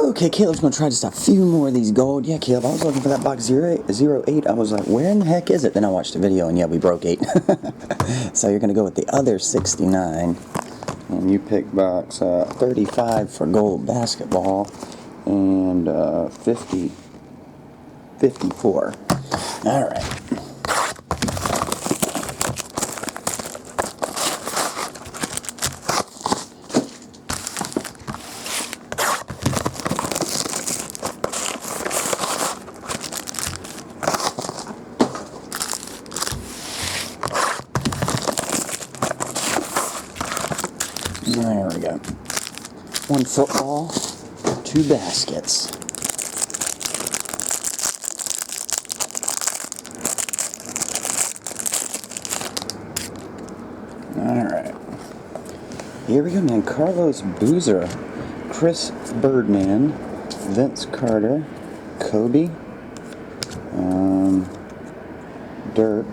Okay, Caleb's going to try just a few more of these gold. Yeah, Caleb, I was looking for that box 08. I was like, where in the heck is it? Then I watched the video, and yeah, we broke 8. So you're going to go with the other 69. And you pick box 35 for gold basketball and 54. All right. There we go. 1 football, 2 baskets. Alright. Here we go, man. Carlos Boozer, Chris Birdman, Vince Carter, Kobe, Dirk,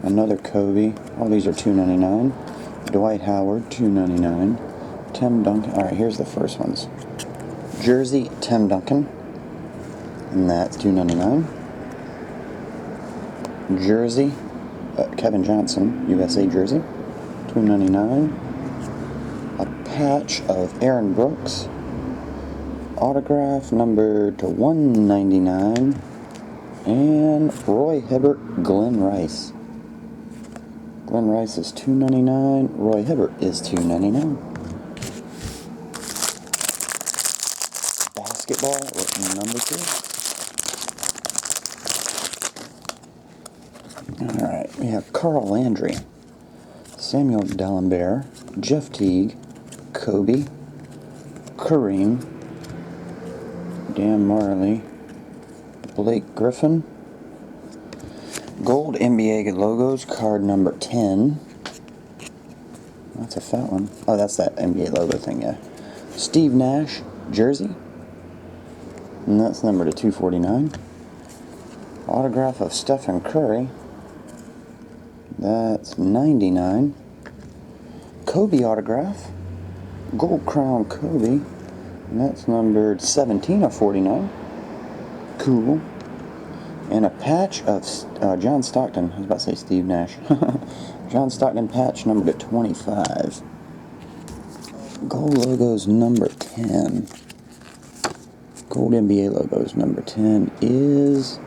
another Kobe. All these are $2.99. Dwight Howard, $2.99. Tim Duncan. Alright, here's the first ones. Jersey, Tim Duncan. And that's $2.99. Jersey, Kevin Johnson, USA jersey, $2.99. A patch of Aaron Brooks. Autograph numbered to $1.99. And Roy Hibbert, Glenn Rice. Glenn Rice is $2.99. Roy Hibbert is $2.99. Basketball number 2. Alright, we have Carl Landry, Samuel Dalembert, Jeff Teague, Kobe, Kareem, Dan Marley, Blake Griffin. Gold NBA logos, card number 10. That's a fat one. Oh, that's that NBA logo thing, yeah. Steve Nash, jersey. And that's numbered to 249. Autograph of Stephen Curry. That's 99. Kobe autograph. Gold crown Kobe. And that's numbered 17 of 49. Cool. And a patch of John Stockton. I was about to say Steve Nash. John Stockton patch number to 25. Gold logos number 10. Gold NBA logos number 10 is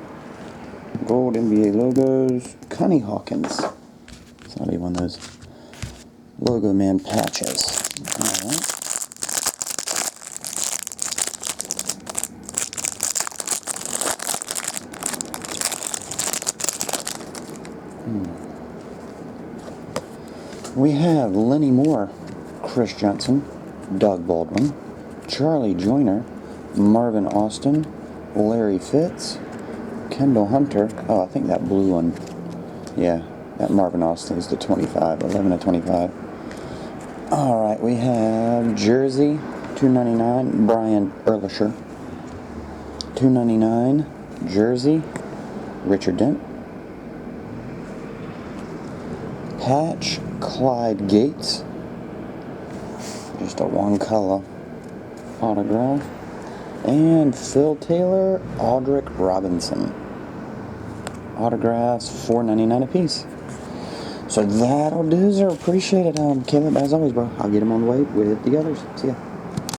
gold NBA logos Connie Hawkins. It's not even one of those logo man patches. Alright. We have Lenny Moore, Chris Johnson, Doug Baldwin, Charlie Joyner, Marvin Austin, Larry Fitz, Kendall Hunter. Oh, I think that blue one. Yeah, that Marvin Austin is the 25, 11 of 25. Alright, we have Jersey, $2.99, Brian Ehrlicher. $2.99, Jersey, Richard Dent. Patch, Clyde Gates. Just a one color autograph. And Phil Taylor, Aldrick Robinson. Autographs, $4.99 a piece. So that'll do, sir. Appreciate it, Caleb. As always, bro. I'll get them on the way with the others. See ya.